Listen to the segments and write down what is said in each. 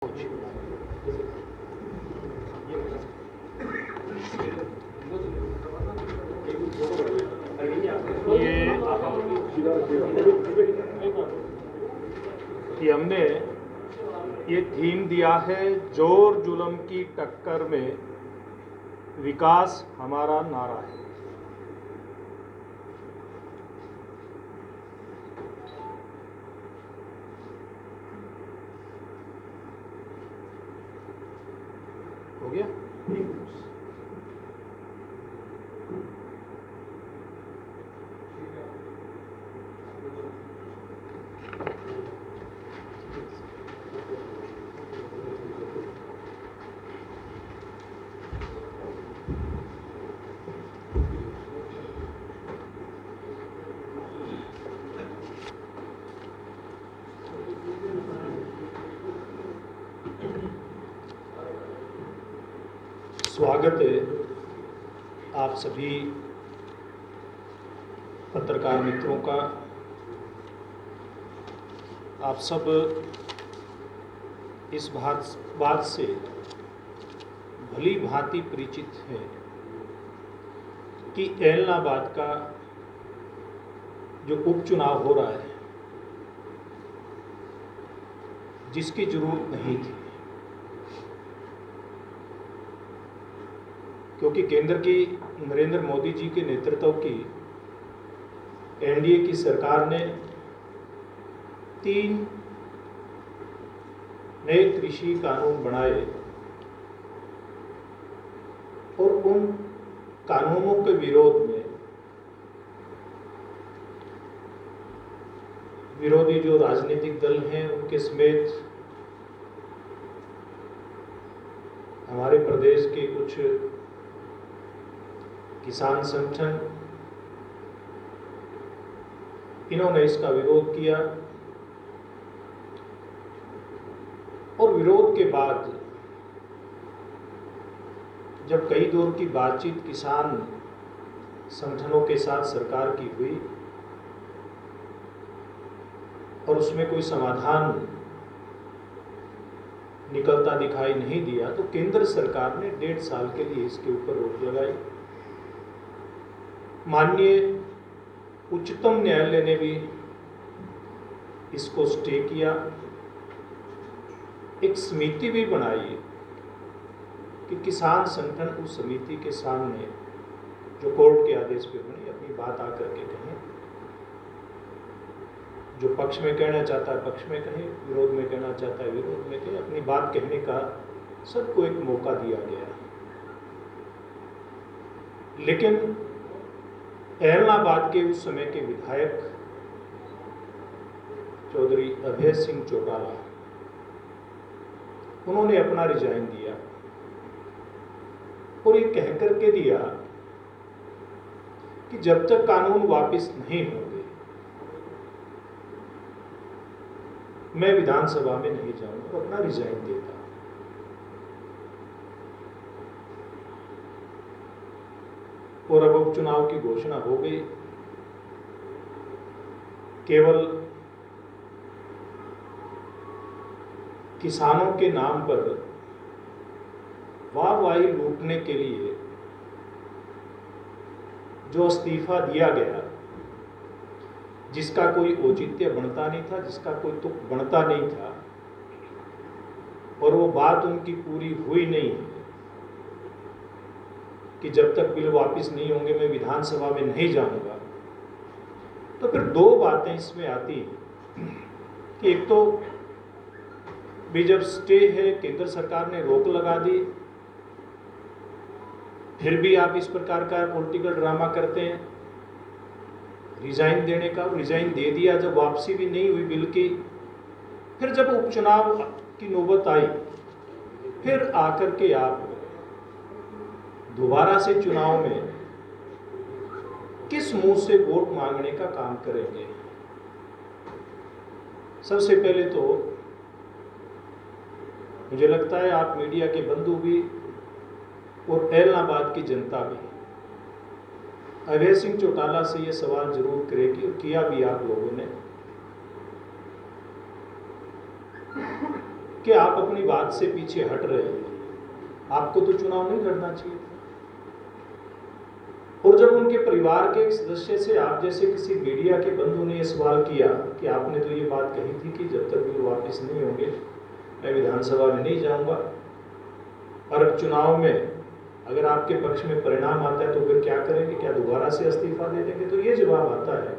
कि हमने ये थीम दिया है, जोर जुल्म की टक्कर में विकास हमारा नारा है। हो गया? स्वागत है आप सभी पत्रकार मित्रों का। आप सब इस बात से भली भांति परिचित हैं कि एलनाबाद का जो उपचुनाव हो रहा है, जिसकी जरूरत नहीं थी, क्योंकि केंद्र की नरेंद्र मोदी जी के नेतृत्व की एनडीए की सरकार ने 3 नए कृषि कानून बनाए और उन कानूनों के विरोध में विरोधी जो राजनीतिक दल हैं उनके समेत हमारे प्रदेश के कुछ किसान संगठन, इन्होंने इसका विरोध किया और विरोध के बाद जब कई दौर की बातचीत किसान संगठनों के साथ सरकार की हुई और उसमें कोई समाधान निकलता दिखाई नहीं दिया, तो केंद्र सरकार ने 1.5 साल के लिए इसके ऊपर रोक लगाई। माननीय उच्चतम न्यायालय ने भी इसको स्टे किया। एक समिति भी बनाई कि किसान संगठन उस समिति के सामने जो कोर्ट के आदेश पे बनी अपनी बात आकर के कहें, जो पक्ष में कहना चाहता है पक्ष में कहे, विरोध में कहना चाहता है विरोध में कहे, अपनी बात कहने का सबको एक मौका दिया गया। लेकिन एलनाबाद के उस समय के विधायक चौधरी अभय सिंह चौटाला, उन्होंने अपना रिजाइन दिया और ये कह करके दिया कि जब तक कानून वापस नहीं होंगे मैं विधानसभा में नहीं जाऊंगा, अपना रिजाइन देता। और अब उपचुनाव की घोषणा हो गई। केवल किसानों के नाम पर वाहवाही लूटने के लिए जो इस्तीफा दिया गया, जिसका कोई औचित्य बनता नहीं था, जिसका कोई तुक बनता नहीं था, और वो बात उनकी पूरी हुई नहीं कि जब तक बिल वापस नहीं होंगे मैं विधानसभा में नहीं जाऊंगा। तो फिर 2 बातें इसमें आती हैं कि एक तो भी जब स्टे है, केंद्र सरकार ने रोक लगा दी, फिर भी आप इस प्रकार का पॉलिटिकल ड्रामा करते हैं रिजाइन देने का। रिजाइन दे दिया, जब वापसी भी नहीं हुई बिल की, फिर जब उपचुनाव की नौबत आई, फिर आकर के आप दोबारा से चुनाव में किस मुंह से वोट मांगने का काम करेंगे। सबसे पहले तो मुझे लगता है आप मीडिया के बंधु भी और एलनाबाद की जनता भी अभय सिंह चौटाला से यह सवाल जरूर करेगी, और किया भी आप लोगों ने, कि आप अपनी बात से पीछे हट रहे हैं, आपको तो चुनाव नहीं लड़ना चाहिए था। और जब उनके परिवार के एक सदस्य से आप जैसे किसी मीडिया के बंधु ने यह सवाल किया कि आपने तो ये बात कही थी कि जब तक वो वापस नहीं होंगे मैं विधानसभा में नहीं जाऊंगा, और अब चुनाव में अगर आपके पक्ष में परिणाम आता है तो फिर क्या करेंगे, क्या दोबारा से इस्तीफा दे देंगे? तो ये जवाब आता है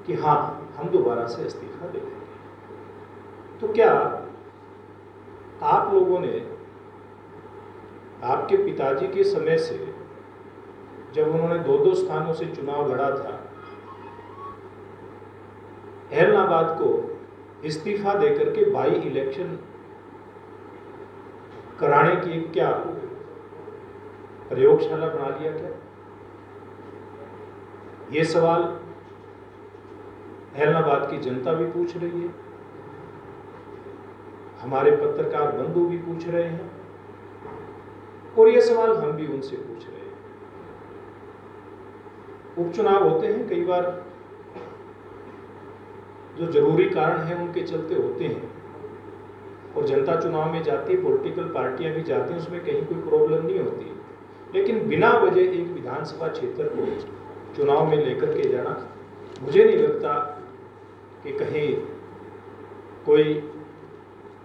कि हाँ, हम दोबारा से इस्तीफा दे देंगे। तो क्या आप लोगों ने आपके पिताजी के समय से, जब उन्होंने 2-2 स्थानों से चुनाव लड़ा था, एलनाबाद को इस्तीफा देकर के बाई इलेक्शन कराने की एक क्या प्रयोगशाला बना लिया क्या? ये सवाल एलनाबाद की जनता भी पूछ रही है, हमारे पत्रकार बंधु भी पूछ रहे हैं, और ये सवाल हम भी उनसे पूछ रहे हैं। उपचुनाव होते हैं, कई बार जो जरूरी कारण है उनके चलते होते हैं, और जनता चुनाव में जाती है, पॉलिटिकल पार्टियां भी जाती हैं, उसमें कहीं कोई प्रॉब्लम नहीं होती। लेकिन बिना वजह एक विधानसभा क्षेत्र को चुनाव में लेकर के जाना, मुझे नहीं लगता कि कहीं कोई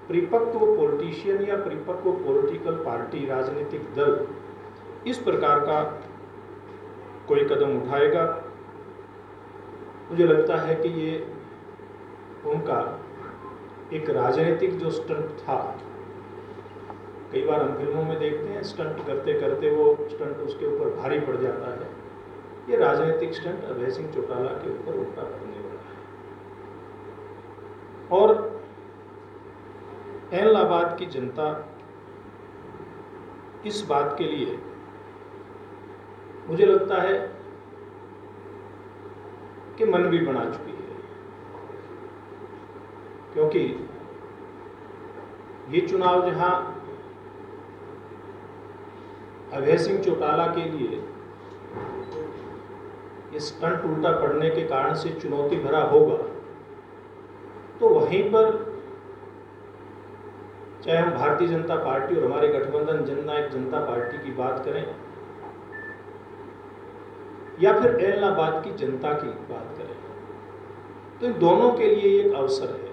परिपक्व पॉलिटिशियन या परिपक्व पॉलिटिकल पार्टी, राजनीतिक दल इस प्रकार का कोई कदम उठाएगा। मुझे लगता है कि ये उनका एक राजनीतिक जो स्टंट था, कई बार हम फिल्मों में देखते हैं स्टंट करते करते वो स्टंट उसके ऊपर भारी पड़ जाता है, ये राजनीतिक स्टंट अभय सिंह चौटाला के ऊपर उल्टा पड़ने वाला है। और एलनाबाद की जनता इस बात के लिए मुझे लगता है कि मन भी बना चुकी है, क्योंकि ये चुनाव जहां अभय सिंह चौटाला के लिए ये स्टंट उल्टा पड़ने के कारण से चुनौती भरा होगा, तो वहीं पर चाहे हम भारतीय जनता पार्टी और हमारे गठबंधन जननायक जनता पार्टी की बात करें या फिर एलनाबाद की जनता की बात करें, तो इन दोनों के लिए एक अवसर है।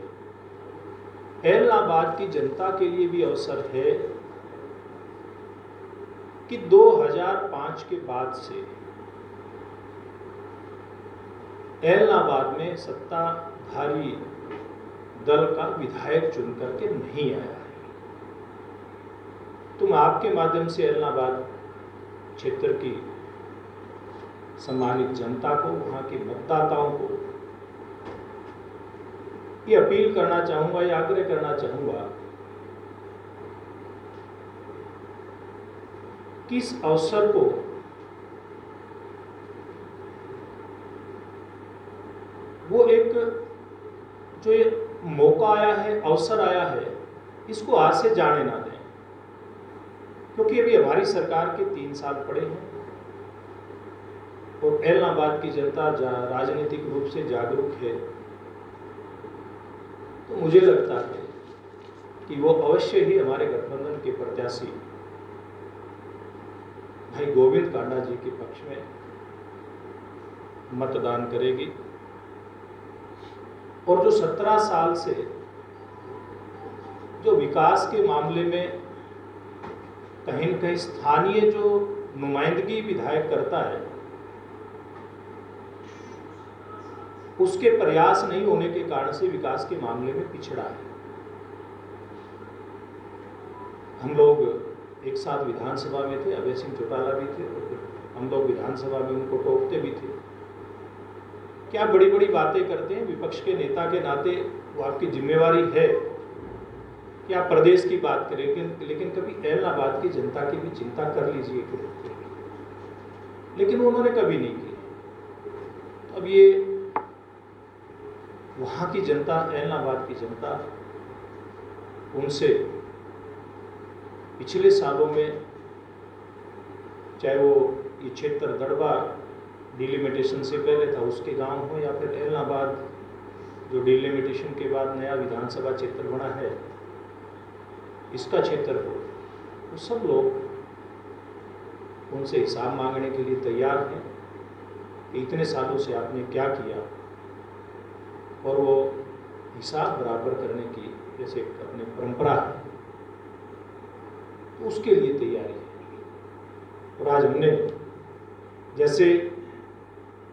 एलनाबाद की जनता के लिए भी अवसर है कि 2005 के बाद से एलनाबाद में सत्ताधारी दल का विधायक चुन करके नहीं आया है। तुम आपके माध्यम से एलनाबाद क्षेत्र की सम्मानित जनता को, वहां के मतदाताओं को ये अपील करना चाहूंगा या आग्रह करना चाहूंगा कि इस अवसर को वो एक जो ये मौका आया है, अवसर आया है, इसको आज से जाने ना दें, क्योंकि अभी हमारी सरकार के 3 साल पड़े हैं और एलनाबाद की जनता राजनीतिक रूप से जागरूक है। तो मुझे लगता है कि वो अवश्य ही हमारे गठबंधन के प्रत्याशी भाई गोविंद कांडा जी के पक्ष में मतदान करेगी, और जो 17 साल से जो विकास के मामले में कहीं न कहीं स्थानीय जो नुमाइंदगी विधायक करता है, उसके प्रयास नहीं होने के कारण से विकास के मामले में पिछड़ा है। हम लोग एक साथ विधानसभा में थे, अभय सिंह चौटाला भी थे, हम लोग विधानसभा में उनको टोकते भी थे। क्या बड़ी बड़ी बातें करते हैं, विपक्ष के नेता के नाते वो आपकी जिम्मेवारी है कि आप प्रदेश की बात करें, लेकिन कभी एलनाबाद की जनता की भी चिंता कर लीजिए। लेकिन उन्होंने कभी नहीं की। अब ये वहाँ की जनता, एलनाबाद की जनता, उनसे पिछले सालों में, चाहे वो ये क्षेत्र दड़बा डिलिमिटेशन से पहले था उसके गांव हो, या फिर एलनाबाद जो डिलिमिटेशन के बाद नया विधानसभा क्षेत्र बना है इसका क्षेत्र हो, तो सब लोग उनसे हिसाब मांगने के लिए तैयार हैं कि इतने सालों से आपने क्या किया, और वो हिसाब बराबर करने की जैसे अपनी परंपरा है, तो उसके लिए तैयारी है। और आज हमने जैसे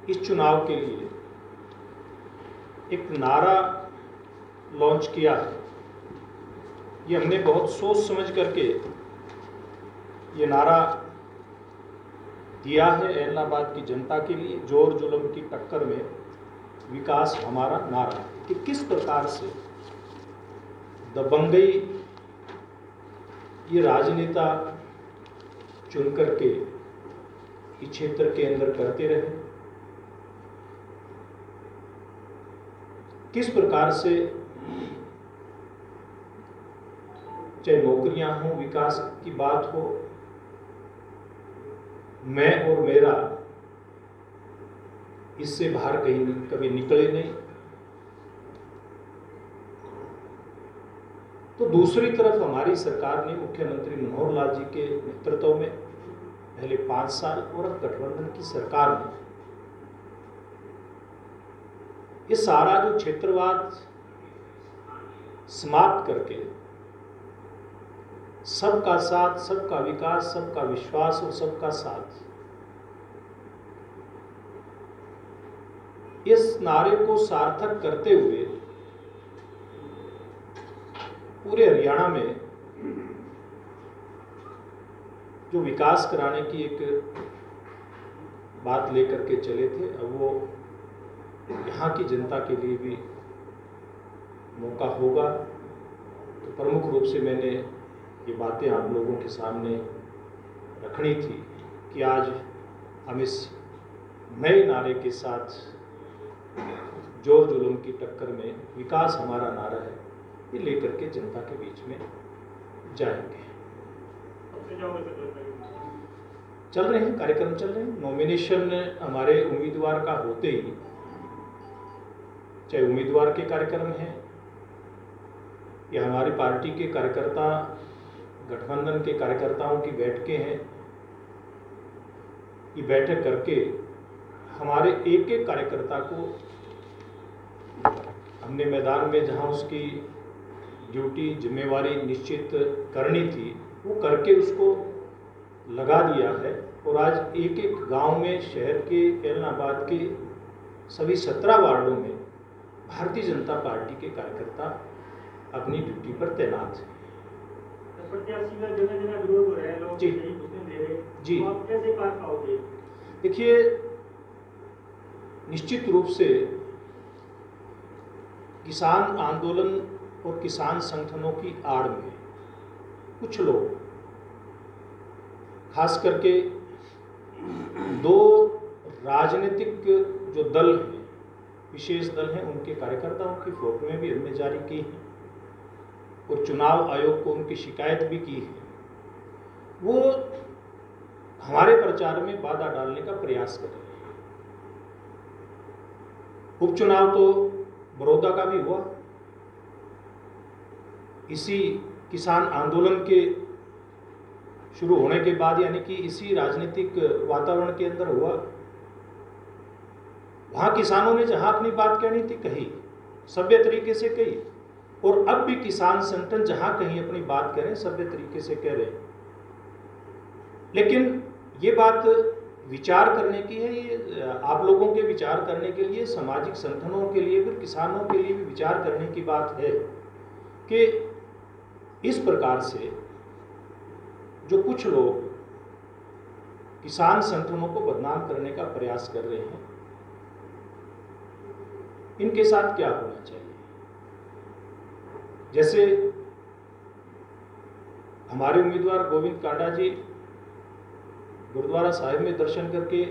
इस चुनाव के लिए एक नारा लॉन्च किया है, ये हमने बहुत सोच समझ करके ये नारा दिया है इलाहाबाद की जनता के लिए। जोर जुल्म की टक्कर में विकास हमारा नारा, कि किस प्रकार से दबंगई ये राजनेता चुन करके इस क्षेत्र के अंदर करते रहे, किस प्रकार से चाहे नौकरियां हो, विकास की बात हो, मैं और मेरा इससे बाहर कहीं कभी निकले नहीं। तो दूसरी तरफ हमारी सरकार ने मुख्यमंत्री मनोहर लाल जी के नेतृत्व में पहले 5 साल और अब गठबंधन की सरकार ने ये सारा जो क्षेत्रवाद समाप्त करके सबका साथ, सबका विकास, सबका विश्वास और सबका साथ, इस नारे को सार्थक करते हुए पूरे हरियाणा में जो विकास कराने की एक बात लेकर के चले थे, अब वो यहाँ की जनता के लिए भी मौका होगा। तो प्रमुख रूप से मैंने ये बातें आप लोगों के सामने रखनी थी कि आज हम इस नए नारे के साथ जोर जुल्म की टक्कर में विकास हमारा नारा है, ये लेकर के जनता के बीच में जाएंगे। चल रहे हैं, कार्यक्रम चल रहे हैं। नॉमिनेशन हमारे उम्मीदवार का होते ही, चाहे उम्मीदवार के कार्यक्रम हैं या हमारी पार्टी के कार्यकर्ता, गठबंधन के कार्यकर्ताओं की बैठकें हैं, ये बैठक करके हमारे एक एक कार्यकर्ता को हमने मैदान में जहां उसकी ड्यूटी, जिम्मेवारी निश्चित करनी थी, वो करके उसको लगा दिया है। और आज एक एक गांव में, शहर के, इलाहाबाद के सभी 17 वार्डों में भारतीय जनता पार्टी के कार्यकर्ता अपनी ड्यूटी पर तैनात हैं। प्रत्याशी का जगह जगह विरोध हो रहा है, लोग जी नहीं घुसने दे रहे, जी, तो आप कैसे कर पाओगे? देखिए, निश्चित रूप से किसान आंदोलन और किसान संगठनों की आड़ में कुछ लोग, खास करके 2 राजनीतिक जो दल हैं, विशेष दल हैं, उनके कार्यकर्ताओं की फोटोएं भी हमने जारी की हैं और चुनाव आयोग को उनकी शिकायत भी की है। वो हमारे प्रचार में बाधा डालने का प्रयास कर रहे हैं। उपचुनाव तो बड़ौदा का भी हुआ, इसी किसान आंदोलन के शुरू होने के बाद, यानी कि इसी राजनीतिक वातावरण के अंदर हुआ। वहां किसानों ने जहां अपनी बात कहनी थी कही, सभ्य तरीके से कही, और अब भी किसान संगठन जहां कहीं अपनी बात करें सभ्य तरीके से कह रहे हैं। लेकिन ये बात विचार करने की है, ये आप लोगों के विचार करने के लिए, सामाजिक संगठनों के लिए, फिर किसानों के लिए भी विचार करने की बात है कि इस प्रकार से जो कुछ लोग किसान संगठनों को बदनाम करने का प्रयास कर रहे हैं, इनके साथ क्या होना चाहिए। जैसे हमारे उम्मीदवार गोविंद कांडा जी गुरुद्वारा साहिब में दर्शन करके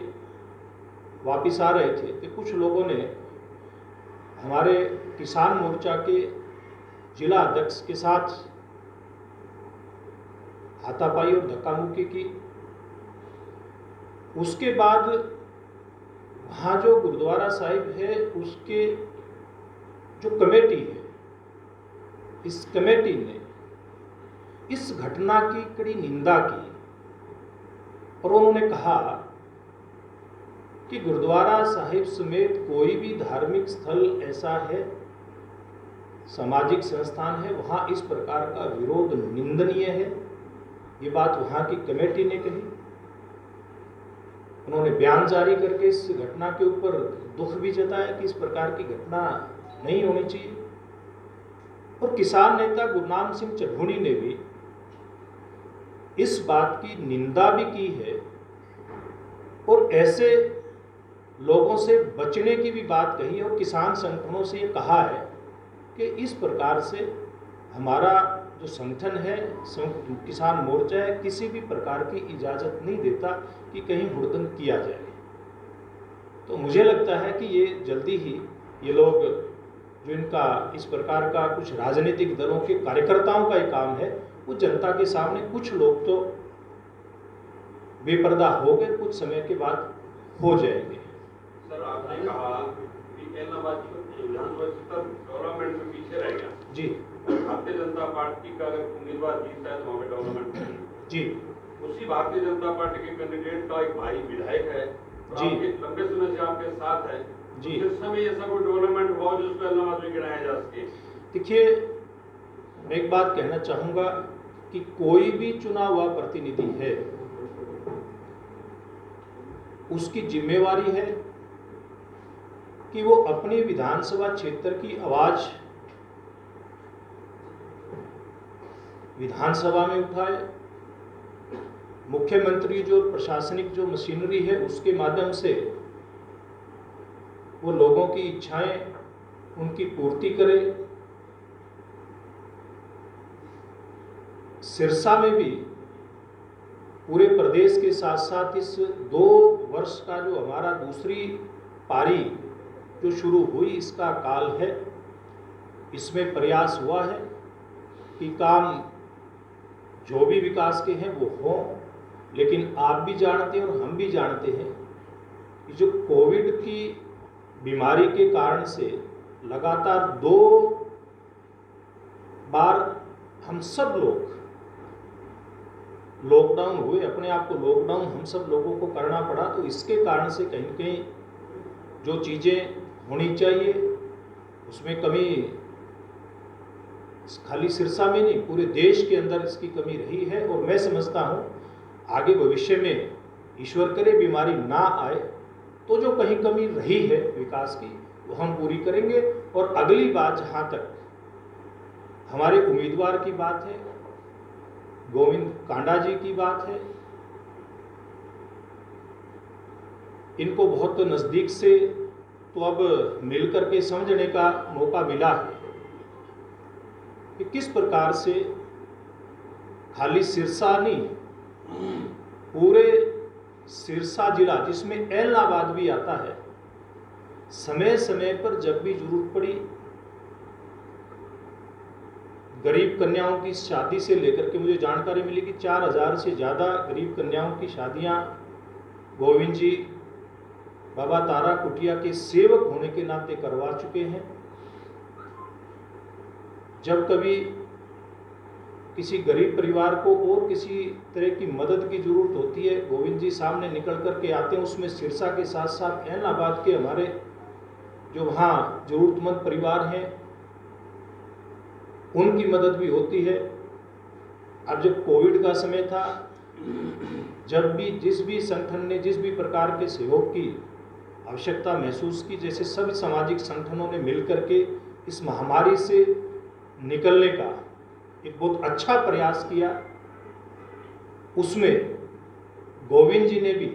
वापिस आ रहे थे, तो कुछ लोगों ने हमारे किसान मोर्चा के जिला अध्यक्ष के साथ हाथापाई और धक्का मुक्की की। उसके बाद वहाँ जो गुरुद्वारा साहिब है, उसके जो कमेटी है, इस कमेटी ने इस घटना की कड़ी निंदा की और उन्होंने कहा कि गुरुद्वारा साहिब समेत कोई भी धार्मिक स्थल ऐसा है, सामाजिक संस्थान है, वहाँ इस प्रकार का विरोध निंदनीय है। ये बात वहाँ की कमेटी ने कही। उन्होंने बयान जारी करके इस घटना के ऊपर दुख भी जताया कि इस प्रकार की घटना नहीं होनी चाहिए। और किसान नेता गुरनाम सिंह चढ़ूनी ने भी इस बात की निंदा भी की है और ऐसे लोगों से बचने की भी बात कही है और किसान संगठनों से ये कहा है कि इस प्रकार से हमारा जो संगठन है, किसान मोर्चा है, किसी भी प्रकार की इजाज़त नहीं देता कि कहीं हुड़दंग किया जाए। तो मुझे लगता है कि ये जल्दी ही ये लोग जो इनका इस प्रकार का कुछ राजनीतिक दलों के कार्यकर्ताओं का ही काम है, वो जनता के सामने कुछ लोग तो बेपर्दा हो गए, कुछ समय के बाद हो जाएंगे। सर, आपने कहा कि एलनाबाद विधानसभा डेवलपमेंट में पीछे रह गया जी। भारतीय जनता पार्टी का अगर उम्मीदवार जीतता है तो वहाँ पे डेवलपमेंट जी। उसी भारतीय जनता पार्टी के कैंडिडेट का एक भाई विधायक है जी। आपके लंबे समय से आपके साथ है जी। जिस समय ये सब डेवलपमेंट हुआ जिसको एलनाबाद में गिराया जा सके। देखिए, मैं एक बात कहना चाहूँगा कि कोई भी चुना हुआ प्रतिनिधि है, उसकी जिम्मेवारी है कि वो अपनी विधानसभा क्षेत्र की आवाज विधानसभा में उठाए। मुख्यमंत्री जो प्रशासनिक जो मशीनरी है उसके माध्यम से वो लोगों की इच्छाएं उनकी पूर्ति करे। सिरसा में भी पूरे प्रदेश के साथ साथ इस 2 वर्ष का जो हमारा दूसरी पारी जो शुरू हुई इसका काल है, इसमें प्रयास हुआ है कि काम जो भी विकास के हैं वो हों। लेकिन आप भी जानते हैं और हम भी जानते हैं कि जो कोविड की बीमारी के कारण से लगातार 2 बार हम सब लोग लॉकडाउन हुए, अपने आप को लॉकडाउन हम सब लोगों को करना पड़ा। तो इसके कारण से कहीं कहीं जो चीज़ें होनी चाहिए उसमें कमी खाली सिरसा में नहीं, पूरे देश के अंदर इसकी कमी रही है। और मैं समझता हूँ आगे भविष्य में ईश्वर करे बीमारी ना आए तो जो कहीं कमी रही है विकास की वो हम पूरी करेंगे। और अगली बात जहाँ तक हमारे उम्मीदवार की बात है, गोविंद कांडा जी की बात है, इनको बहुत नज़दीक से तो अब मिलकर के समझने का मौका मिला है कि किस प्रकार से खाली सिरसा नहीं, पूरे सिरसा जिला जिसमें एलनाबाद भी आता है, समय समय पर जब भी जरूरत पड़ी गरीब कन्याओं की शादी से लेकर के मुझे जानकारी मिली कि 4000 से ज़्यादा गरीब कन्याओं की शादियां गोविंद जी बाबा तारा कुटिया के सेवक होने के नाते करवा चुके हैं। जब कभी किसी गरीब परिवार को और किसी तरह की मदद की जरूरत होती है, गोविंद जी सामने निकल कर के आते हैं। उसमें सिरसा के साथ साथ एलनाबाद के हमारे जो वहाँ जरूरतमंद परिवार हैं उनकी मदद भी होती है। अब जब कोविड का समय था, जब भी जिस भी संगठन ने जिस भी प्रकार के सहयोग की आवश्यकता महसूस की, जैसे सभी सामाजिक संगठनों ने मिलकर के इस महामारी से निकलने का एक बहुत अच्छा प्रयास किया, उसमें गोविंद जी ने भी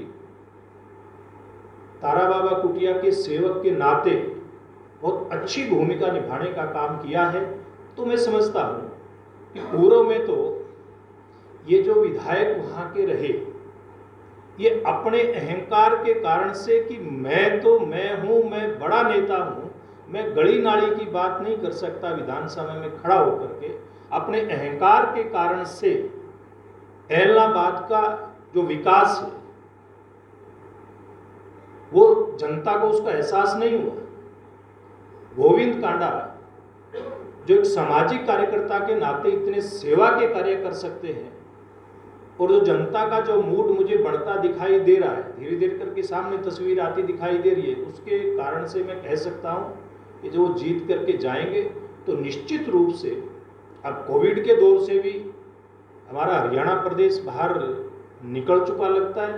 तारा बाबा कुटिया के सेवक के नाते बहुत अच्छी भूमिका निभाने का काम किया है। तो मैं समझता हूँ कि पूर्व में तो ये जो विधायक वहाँ के रहे, ये अपने अहंकार के कारण से कि मैं तो मैं हूँ, मैं बड़ा नेता हूँ, मैं गली नाली की बात नहीं कर सकता विधानसभा में खड़ा होकर के, अपने अहंकार के कारण से एलनाबाद का जो विकास है वो जनता को उसका एहसास नहीं हुआ। गोविंद कांडा जो एक सामाजिक कार्यकर्ता के नाते इतने सेवा के कार्य कर सकते हैं, और जो जनता का जो मूड मुझे बढ़ता दिखाई दे रहा है, धीरे धीरे करके सामने तस्वीर आती दिखाई दे रही है, उसके कारण से मैं कह सकता हूँ कि जो जीत करके जाएंगे तो निश्चित रूप से अब कोविड के दौर से भी हमारा हरियाणा प्रदेश बाहर निकल चुका लगता है,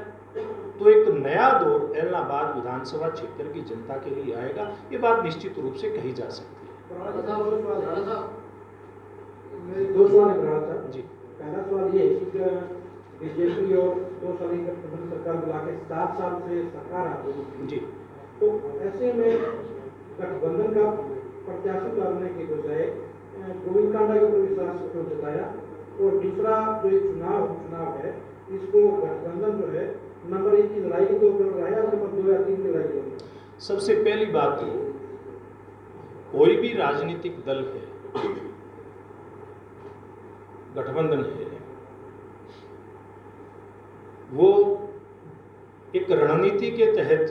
तो एक नया दौर एलनाबाद विधानसभा क्षेत्र की जनता के लिए आएगा, ये बात निश्चित रूप से कही जा सकती है। दो सवाल रहा था जी, पहला सवाल ये कि बीजेपी और 2 साल की गठबंधन सरकार मिला के 7 साल से सरकार आ गई जी, तो ऐसे में गठबंधन का प्रत्याशी उतारने के बजाय गोविंद कांडा के ऊपर विश्वास क्यों जताया, और दूसरा जो ये चुनाव है इसको गठबंधन जो है नंबर 1 की लड़ाई के तौर पर लगाया और नंबर 2 या 3 की लड़ाई के। सबसे पहली बात तो कोई भी राजनीतिक दल है, गठबंधन है, वो एक रणनीति के तहत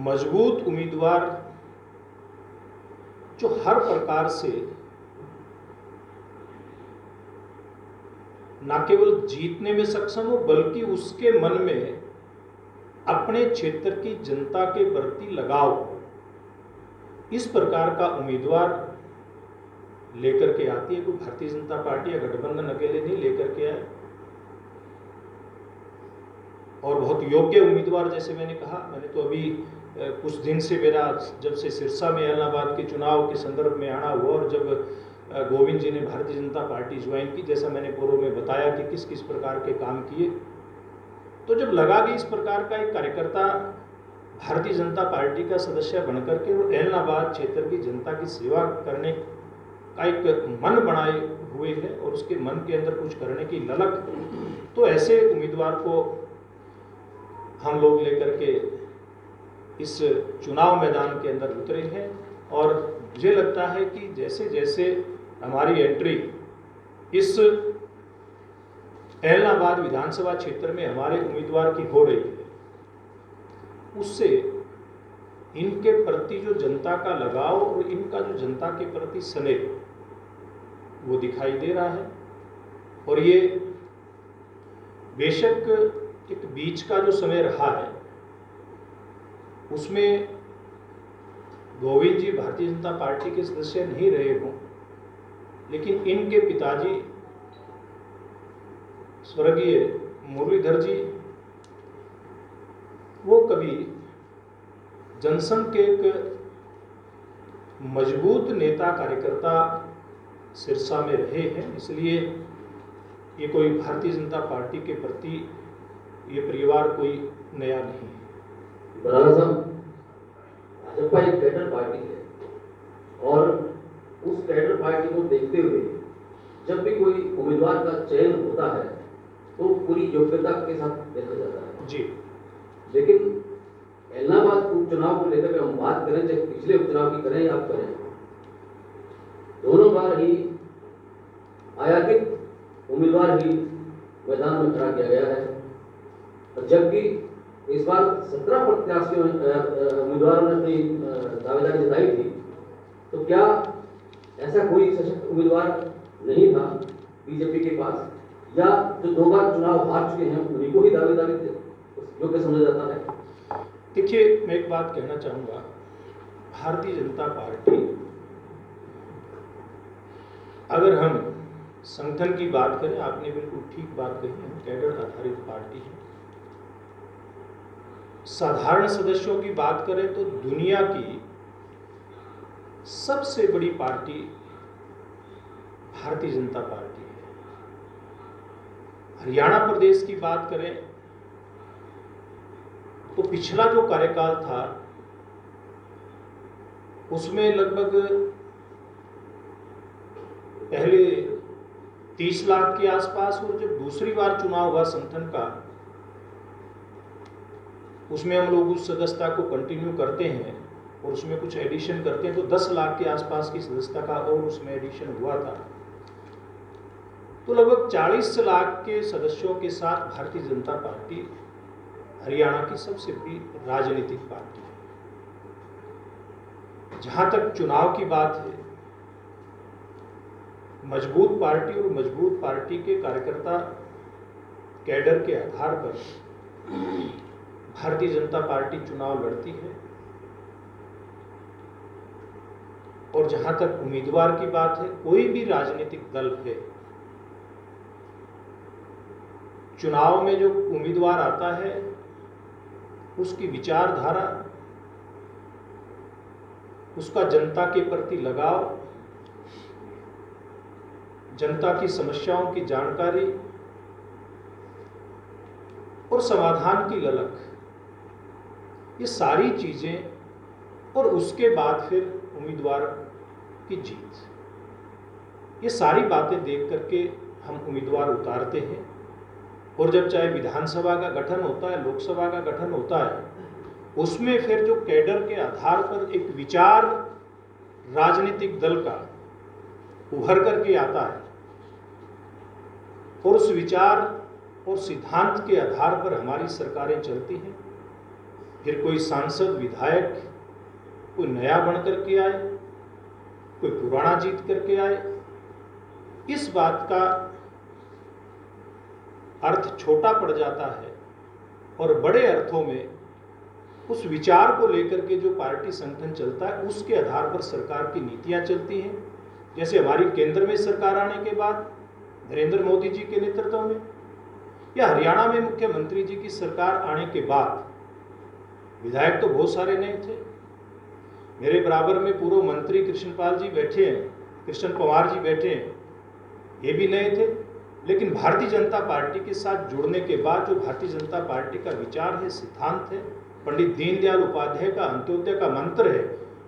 मजबूत उम्मीदवार जो हर प्रकार से न केवल जीतने में सक्षम हो बल्कि उसके मन में अपने क्षेत्र की जनता के प्रति लगाव हो, इस प्रकार का उम्मीदवार लेकर के आती है। कोई भारतीय जनता पार्टी या गठबंधन अकेले नहीं लेकर के आए, और बहुत योग्य उम्मीदवार, जैसे मैंने कहा, मैंने तो अभी कुछ दिन से मेरा जब से सिरसा में इलाहाबाद के चुनाव के संदर्भ में आना हुआ और जब गोविंद जी ने भारतीय जनता पार्टी ज्वाइन की, जैसा मैंने पूर्व में बताया कि किस किस प्रकार के काम किए, तो जब लगा कि इस प्रकार का एक कार्यकर्ता भारतीय जनता पार्टी का सदस्य बनकर के वो इलाहाबाद क्षेत्र की जनता की सेवा करने का एक मन बनाए हुए है और उसके मन के अंदर कुछ करने की ललक, तो ऐसे उम्मीदवार को हम लोग लेकर के इस चुनाव मैदान के अंदर उतरे हैं। और मुझे लगता है कि जैसे जैसे हमारी एंट्री इस इलाहाबाद विधानसभा क्षेत्र में हमारे उम्मीदवार की हो रही है, उससे इनके प्रति जो जनता का लगाव और इनका जो जनता के प्रति स्नेह वो दिखाई दे रहा है। और ये बेशक एक बीच का जो समय रहा है उसमें गोविंद जी भारतीय जनता पार्टी के सदस्य नहीं रहे हों, लेकिन इनके पिताजी स्वर्गीय मुरलीधर जी वो कभी जनसंघ के एक मजबूत नेता कार्यकर्ता सिरसा में रहे हैं, इसलिए ये कोई भारतीय जनता पार्टी के प्रति ये परिवार कोई नया नहीं है। बराला साहब, भाजपा एक कैडर पार्टी है और उस कैडर पार्टी को देखते हुए जब भी कोई उम्मीदवार का चयन होता है तो पूरी योग्यता के साथ देखा जाता है जी, लेकिन इलाहाबाद उपचुनाव को लेकर हम बात करें, चाहे पिछले उपचुनाव की करें या आप करें, दोनों बार ही आयातित उम्मीदवार ही मैदान में खड़ा किया गया है, और जबकि इस बार 17 प्रत्याशियों उम्मीदवारों ने अपनी दावेदारी जताई थी, तो क्या ऐसा कोई सशक्त उम्मीदवार नहीं था बीजेपी के पास, या जो 2 बार चुनाव हार चुके हैं उन्हीं को ही दावेदारी योग्य समझा जाता है? देखिए, मैं एक बात कहना चाहूँगा, भारतीय जनता पार्टी, अगर हम संगठन की बात करें, आपने बिल्कुल ठीक बात कही, हम कैडर आधारित पार्टी है। साधारण सदस्यों की बात करें तो दुनिया की सबसे बड़ी पार्टी भारतीय जनता पार्टी है। हरियाणा प्रदेश की बात करें तो पिछला जो कार्यकाल था उसमें लगभग पहले 30 लाख के आसपास, और जब दूसरी बार चुनाव हुआ संगठन का, उसमें हम लोग उस सदस्यता को कंटिन्यू करते हैं और उसमें कुछ एडिशन करते हैं, तो 10 लाख के आसपास की सदस्यता का और उसमें एडिशन हुआ था। तो लगभग 40 लाख के सदस्यों के साथ भारतीय जनता पार्टी हरियाणा की सबसे बड़ी राजनीतिक पार्टी है। जहां तक चुनाव की बात है, मजबूत पार्टी और मजबूत पार्टी के कार्यकर्ता कैडर के आधार पर भारतीय जनता पार्टी चुनाव लड़ती है। और जहां तक उम्मीदवार की बात है, कोई भी राजनीतिक दल है, चुनाव में जो उम्मीदवार आता है उसकी विचारधारा, उसका जनता के प्रति लगाव, जनता की समस्याओं की जानकारी और समाधान की ललक, ये सारी चीजें, और उसके बाद फिर उम्मीदवार की जीत, ये सारी बातें देख करके हम उम्मीदवार उतारते हैं। और जब चाहे विधानसभा का गठन होता है, लोकसभा का गठन होता है, उसमें फिर जो कैडर के आधार पर एक विचार राजनीतिक दल का उभर करके आता है और उस विचार और सिद्धांत के आधार पर हमारी सरकारें चलती हैं। फिर कोई सांसद, विधायक, कोई नया बन करके आए, कोई पुराना जीत करके आए, इस बात का अर्थ छोटा पड़ जाता है और बड़े अर्थों में उस विचार को लेकर के जो पार्टी संगठन चलता है उसके आधार पर सरकार की नीतियां चलती हैं। जैसे हमारी केंद्र में सरकार आने के बाद नरेंद्र मोदी जी के नेतृत्व में, या हरियाणा में मुख्यमंत्री जी की सरकार आने के बाद, विधायक तो बहुत सारे नए थे, मेरे बराबर में पूर्व मंत्री कृष्णपाल जी बैठे हैं, कृष्ण पवार जी बैठे हैं, ये भी नए थे। लेकिन भारतीय जनता पार्टी के साथ जुड़ने के बाद जो भारतीय जनता पार्टी का विचार है, सिद्धांत है, पंडित दीनदयाल उपाध्याय का अंत्योदय का मंत्र है,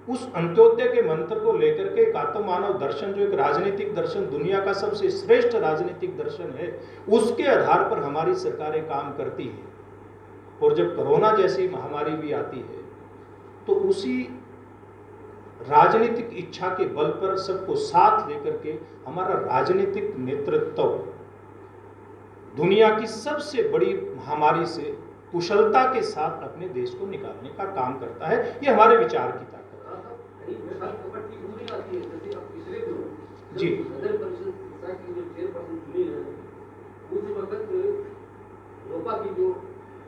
उस अंत्योदय के मंत्र को लेकर के एक आत्म मानव दर्शन, जो एक राजनीतिक दर्शन, दुनिया का सबसे श्रेष्ठ राजनीतिक दर्शन है, उसके आधार पर हमारी सरकारें काम करती हैं। और जब कोरोना जैसी महामारी भी आती है तो उसी राजनीतिक इच्छा के बल पर सबको साथ लेकर के हमारा राजनीतिक नेतृत्व दुनिया की सबसे बड़ी महामारी से कुशलता के साथ अपने देश को निकालने का काम करता है। ये हमारे विचार की ताकत जी। नगर परिषद की जो चेयरपर्सन चुनी है, उस वक्त लोपा की जो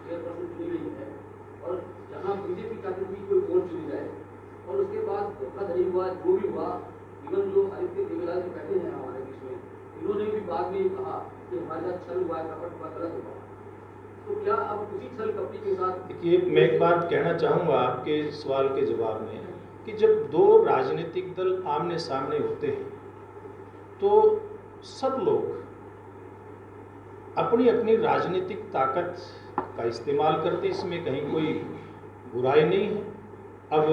चेयरपर्सन चुनी गई है, और जहाँ बीजेपी का भी कोई और चुनी जाए, और उसके बाद धोखाधड़ी हुआ, जो भी हुआ, इवन जो आदित्य देवलाल जी बैठे हैं हमारे बीच में, इन्होंने भी बाद में कहा कि हमारे साथ छल हुआ है, कपट हुआ, गलत हुआ। तो क्या अब उसी छल कपटी के साथ? देखिए, मैं एक बात कहना चाहूँगा आपके सवाल के जवाब में कि जब दो राजनीतिक दल आमने सामने होते हैं तो सब लोग अपनी अपनी राजनीतिक ताकत का इस्तेमाल करते, इसमें कहीं कोई बुराई नहीं है। अब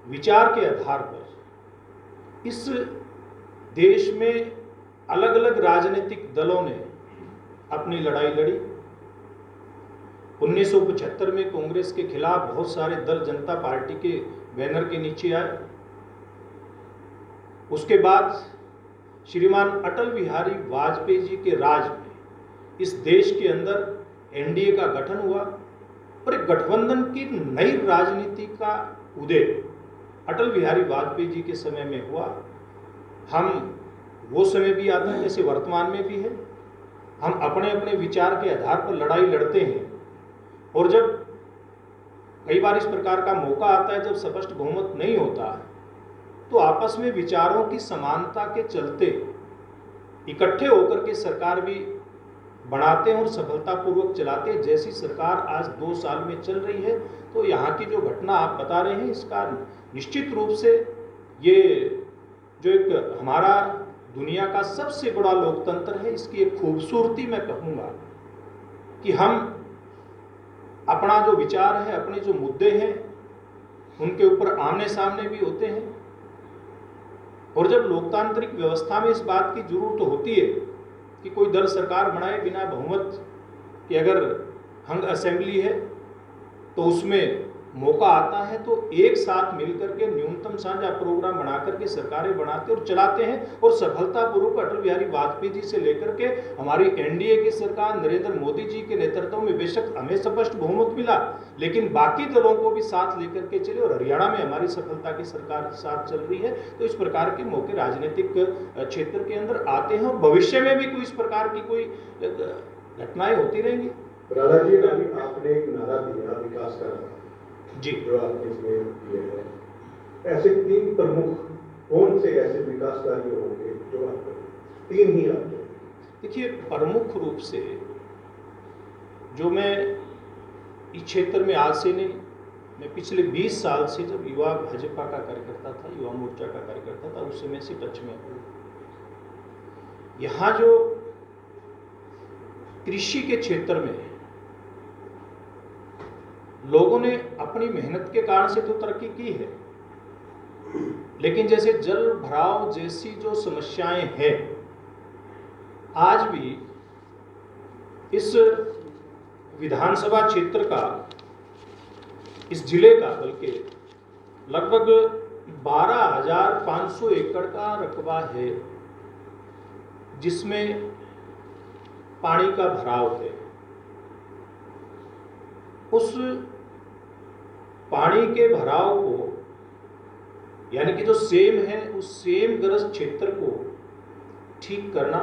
विचार के आधार पर इस देश में अलग अलग राजनीतिक दलों ने अपनी लड़ाई लड़ी। 1975 में कांग्रेस के खिलाफ बहुत सारे दल जनता पार्टी के बैनर के नीचे आए। उसके बाद श्रीमान अटल बिहारी वाजपेयी जी के राज में इस देश के अंदर एनडीए का गठन हुआ और एक गठबंधन की नई राजनीति का उदय अटल बिहारी वाजपेयी जी के समय में हुआ। हम वो समय भी आता है जैसे वर्तमान में भी है, हम अपने अपने विचार के आधार पर लड़ाई लड़ते हैं। और जब कई बार इस प्रकार का मौका आता है जब स्पष्ट बहुमत नहीं होता है, तो आपस में विचारों की समानता के चलते इकट्ठे होकर के सरकार भी बनाते हैं और सफलतापूर्वक चलाते हैं। जैसी सरकार आज 2 साल में चल रही है, तो यहाँ की जो घटना आप बता रहे हैं, इसका निश्चित रूप से ये जो एक हमारा दुनिया का सबसे बड़ा लोकतंत्र है, इसकी एक खूबसूरती मैं कहूँगा कि हम अपना जो विचार है, अपने जो मुद्दे हैं, उनके ऊपर आमने सामने भी होते हैं। और जब लोकतांत्रिक व्यवस्था में इस बात की जरूरत होती है कि कोई दल सरकार बनाए बिना बहुमत कि, अगर हंग असेंबली है तो उसमें मौका आता है तो एक साथ मिलकर के न्यूनतम साझा प्रोग्राम बना करके सरकारें बनाते और चलाते हैं, और सफलतापूर्वक अटल बिहारी वाजपेयी जी से लेकर के हमारी एनडीए की सरकार नरेंद्र मोदी जी के नेतृत्व में बेशक हमें स्पष्ट बहुमत मिला, लेकिन बाकी दलों को भी साथ लेकर के चले, और हरियाणा में हमारी सफलता की सरकार साथ चल रही है। तो इस प्रकार के मौके राजनीतिक क्षेत्र के अंदर आते हैं और भविष्य में भी कोई इस प्रकार की कोई घटनाएं होती रहेंगी। राधा जी, अभी आपने एक नारा दिया विकास का जी, जो आपने इसमें दिया है, ऐसे 3 प्रमुख कौन से ऐसे विकास कार्य होंगे जो आप करें? 3 ही आपको। देखिए, प्रमुख रूप से जो मैं इस क्षेत्र में आज से नहीं, मैं पिछले 20 साल से जब युवा भाजपा का कार्यकर्ता था, युवा मोर्चा का कार्यकर्ता था, उस समय से टच में हूँ। यहाँ जो कृषि के क्षेत्र में लोगों ने अपनी मेहनत के कारण से तो तरक्की की है, लेकिन जैसे जल भराव जैसी जो समस्याएं हैं, आज भी इस विधानसभा क्षेत्र का, इस जिले का बल्कि लगभग 12,500 एकड़ का रकबा है जिसमें पानी का भराव है। उस पानी के भराव को, यानी कि जो सेम है, उस सेम ग्रस्त क्षेत्र को ठीक करना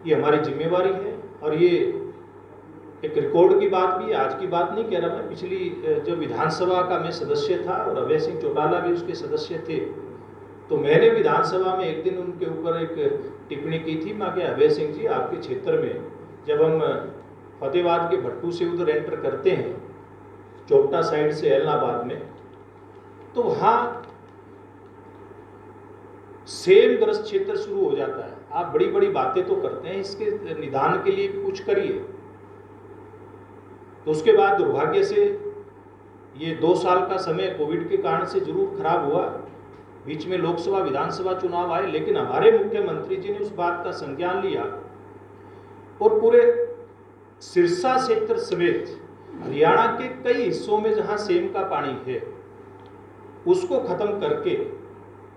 ये हमारी जिम्मेवारी है। और ये एक रिकॉर्ड की बात भी, आज की बात नहीं कह रहा मैं, पिछली जो विधानसभा का मैं सदस्य था और अभय सिंह चौटाला भी उसके सदस्य थे, तो मैंने विधानसभा में एक दिन उनके ऊपर एक टिप्पणी की थी, मैं कि अभय सिंह जी, आपके क्षेत्र में जब हम फतेहाबाद के भट्टू से उधर एंटर करते हैं चोपटा साइड से एलनाबाद में, तो वहाँ सेम ग्रस्त क्षेत्र शुरू हो जाता है। आप बड़ी बड़ी बातें तो करते हैं, इसके निदान के लिए भी कुछ करिए। तो उसके बाद दुर्भाग्य से ये 2 साल का समय कोविड के कारण से जरूर खराब हुआ, बीच में लोकसभा विधानसभा चुनाव आए, लेकिन हमारे मुख्यमंत्री जी ने उस बात का संज्ञान लिया और पूरे सिरसा क्षेत्र समेत हरियाणा के कई हिस्सों में जहां सेम का पानी है उसको खत्म करके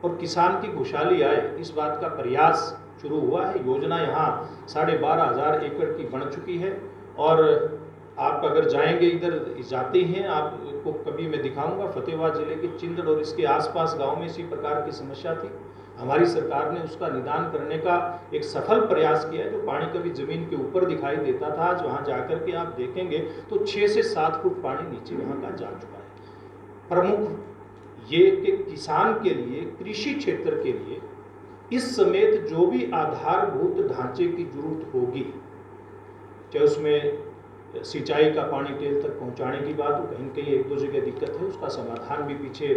और किसान की खुशहाली आए, इस बात का प्रयास शुरू हुआ है। योजना यहाँ 12,500 एकड़ की बन चुकी है। और आप अगर जाएंगे, इधर जाते हैं, आपको कभी मैं दिखाऊंगा, फतेहाबाद जिले के चिंदड़ और इसके आसपास गांव में इसी प्रकार की समस्या थी। हमारी सरकार ने उसका निदान करने का एक सफल प्रयास किया है। जो पानी कभी जमीन के ऊपर दिखाई देता था, आज वहां जाकर के आप देखेंगे तो 6 से 7 फुट पानी नीचे वहां का जा चुका है। प्रमुख ये कि किसान के लिए, कृषि क्षेत्र के लिए इस समेत जो भी आधारभूत ढांचे की जरूरत होगी, चाहे उसमें सिंचाई का पानी टेल तक पहुंचाने की बात हो, कहीं कहीं 1-2 जगह दिक्कत है, उसका समाधान भी पीछे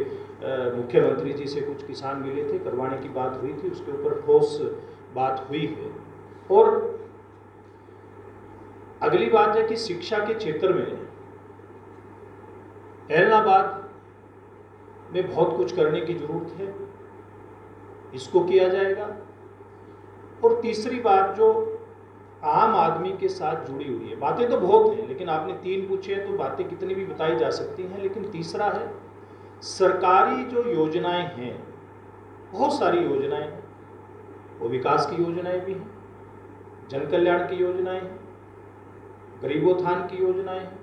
मुख्यमंत्री जी से कुछ किसान मिले थे, करवाने की बात हुई थी, उसके ऊपर ठोस बात हुई है। और अगली बात है कि शिक्षा के क्षेत्र में एलनाबाद में बहुत कुछ करने की जरूरत है, इसको किया जाएगा। और तीसरी बात जो आम आदमी के साथ जुड़ी हुई है, बातें तो बहुत हैं, लेकिन आपने 3 पूछे हैं तो बातें कितनी भी बताई जा सकती हैं, लेकिन तीसरा है सरकारी जो योजनाएं हैं, बहुत सारी योजनाएं हैं, वो विकास की योजनाएं भी हैं, जन कल्याण की योजनाएं हैं, गरीबोत्थान की योजनाएं हैं,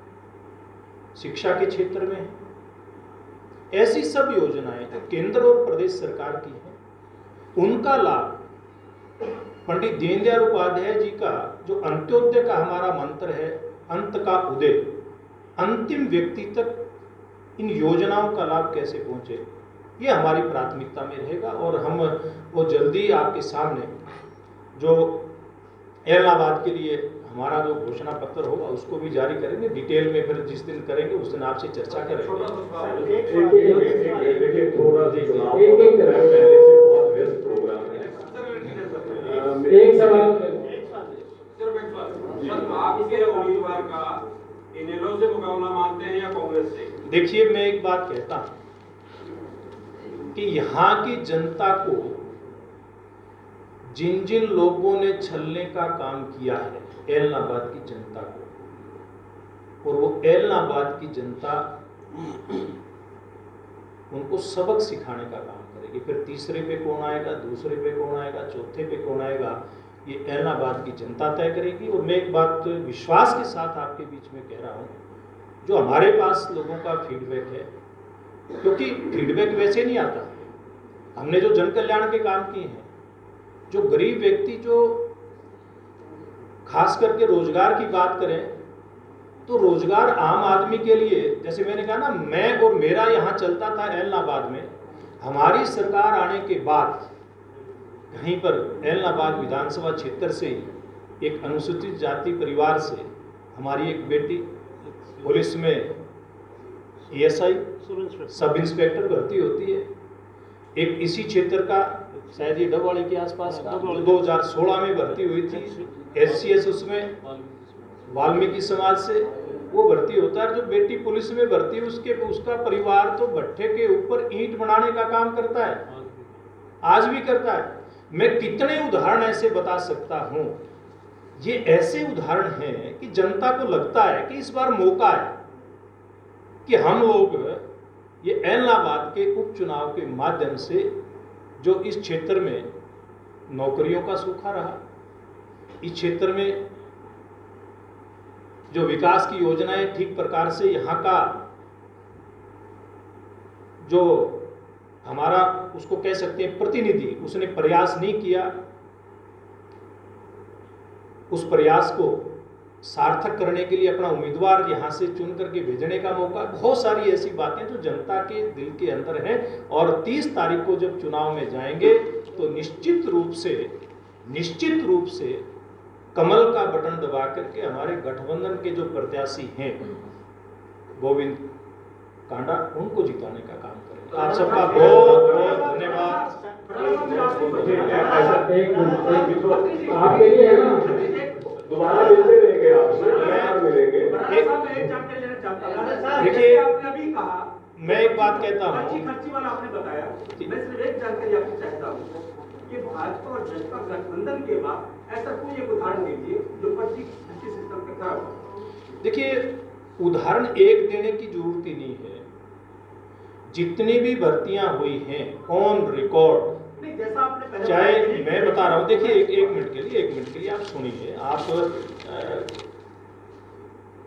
शिक्षा के क्षेत्र में है। ऐसी सब योजनाएं जो केंद्र और प्रदेश सरकार की हैं, उनका लाभ पंडित दीनदयाल उपाध्याय जी का जो अंत्योदय का हमारा मंत्र है, अंत का उदय, अंतिम व्यक्ति तक इन योजनाओं का लाभ कैसे पहुंचे, ये हमारी प्राथमिकता में रहेगा। और हम वो जल्दी आपके सामने जो एलनाबाद के लिए हमारा जो घोषणा पत्र होगा उसको भी जारी करेंगे, डिटेल में फिर जिस दिन करेंगे उस दिन आपसे चर्चा करेंगे। देखिए, थोड़ा सा चुनाव पहले से बहुत व्यस्त प्रोग्राम है। एक सवाल सर, आपके उम्मीदवार का इनेलो से मुकाबला मानते हैं या कांग्रेस से? देखिए, मैं एक बात कहता हूं कि यहाँ की जनता को जिन जिन लोगों ने छलने का काम किया है एलनाबाद की जनता को, और वो एलनाबाद की जनता उनको सबक सिखाने का काम करेगी। फिर तीसरे पे कौन आएगा, दूसरे पे कौन आएगा, चौथे पे कौन आएगा, ये ऐलनाबाद की जनता तय करेगी। और मैं एक बात विश्वास के साथ आपके बीच में कह रहा हूँ, जो हमारे पास लोगों का फीडबैक है, क्योंकि फीडबैक वैसे नहीं आता, हमने जो जन कल्याण के काम किए हैं, जो गरीब व्यक्ति, जो खास करके रोजगार की बात करें तो रोजगार आम आदमी के लिए, जैसे मैंने कहा ना, मैं और मेरा यहाँ चलता था ऐलनाबाद में। हमारी सरकार आने के बाद कहीं पर ऐलनाबाद विधानसभा क्षेत्र से ही एक अनुसूचित जाति परिवार से हमारी एक बेटी पुलिस में एएसआई सब इंस्पेक्टर भर्ती होती है। एक इसी क्षेत्र का, शायद ये डबवाड़ी के आसपास का, 2016 में भर्ती हुई थी एससीएस, उसमें वाल्मीकि समाज से वो भर्ती होता है। जो बेटी पुलिस में भर्ती, उसका परिवार तो भट्ठे के ऊपर ईंट बनाने का काम करता है, आज भी करता है। मैं कितने उदाहरण ऐसे बता सकता हूं। ये ऐसे उदाहरण हैं कि जनता को लगता है कि इस बार मौका है कि हम लोग ये ऐलनाबाद के उपचुनाव के माध्यम से, जो इस क्षेत्र में नौकरियों का सूखा रहा, इस क्षेत्र में जो विकास की योजनाएं ठीक प्रकार से यहाँ का जो हमारा उसको कह सकते हैं प्रतिनिधि, उसने प्रयास नहीं किया, उस प्रयास को सार्थक करने के लिए अपना उम्मीदवार यहाँ से चुन करके भेजने का मौका, बहुत सारी ऐसी बातें जो जनता के दिल के अंदर हैं। और 30 तारीख को जब चुनाव में जाएंगे तो निश्चित रूप से कमल का बटन दबा करके हमारे गठबंधन के जो प्रत्याशी हैं गोविंद कांडा, उनको जिताने का काम करें। आप सबका बहुत बहुत धन्यवाद। आपके लिए है ना, दोबारा मिलते रहेंगे, आपसे मिलेंगे। देखिए, आपने अभी कहा, मैं एक बात कहता हूँ, खर्ची वाला आपने बताया, मैं सिर्फ एक जानकारी आपको चाहता हूँ कि भाजपा और जनता गठबंधन के बाद ऐसा कोई एक उदाहरण दीजिए जो पर्ची सिस्टम पे खराब हो। देखिए, उदाहरण एक देने की जरूरत ही नहीं है। जितनी भी भर्तियां हुई हैं ऑन रिकॉर्ड, जैसा आपने चाहे मैं बता रहा हूं, देखिए एक मिनट के लिए आप सुनिए।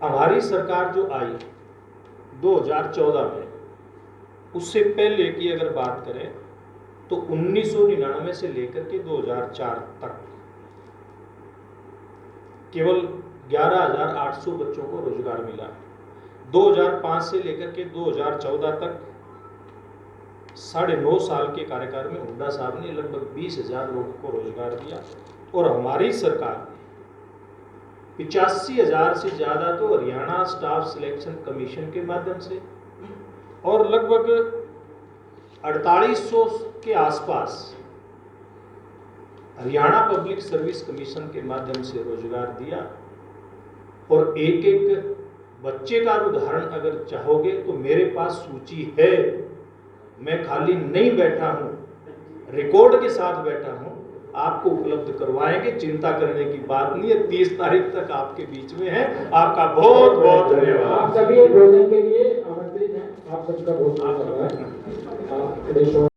हमारी सरकार जो आई 2014 में, उससे पहले की अगर बात करें तो 1999 से लेकर के 2004 तक केवल 11,800 बच्चों को रोजगार मिला। 2005 से लेकर के 2014 तक 9.5 साल के कार्यकाल में हुड्डा साहब ने लगभग 20,000 लोगों को रोजगार दिया। और हमारी सरकार 85,000 से ज़्यादा तो हरियाणा स्टाफ सिलेक्शन कमीशन के माध्यम से और लगभग 4800 के आसपास हरियाणा पब्लिक सर्विस कमीशन के माध्यम से रोजगार दिया। और एक एक बच्चे का उदाहरण अगर चाहोगे तो मेरे पास सूची है, मैं खाली नहीं बैठा हूं, रिकॉर्ड के साथ बैठा हूं, आपको उपलब्ध करवाएंगे, चिंता करने की बात नहीं है। 30 तारीख तक आपके बीच में है। आपका बहुत बहुत धन्यवाद। आप सभी भोजन के लिए आमंत्रित हैं, आप सबका बहुत बहुत धन्यवाद।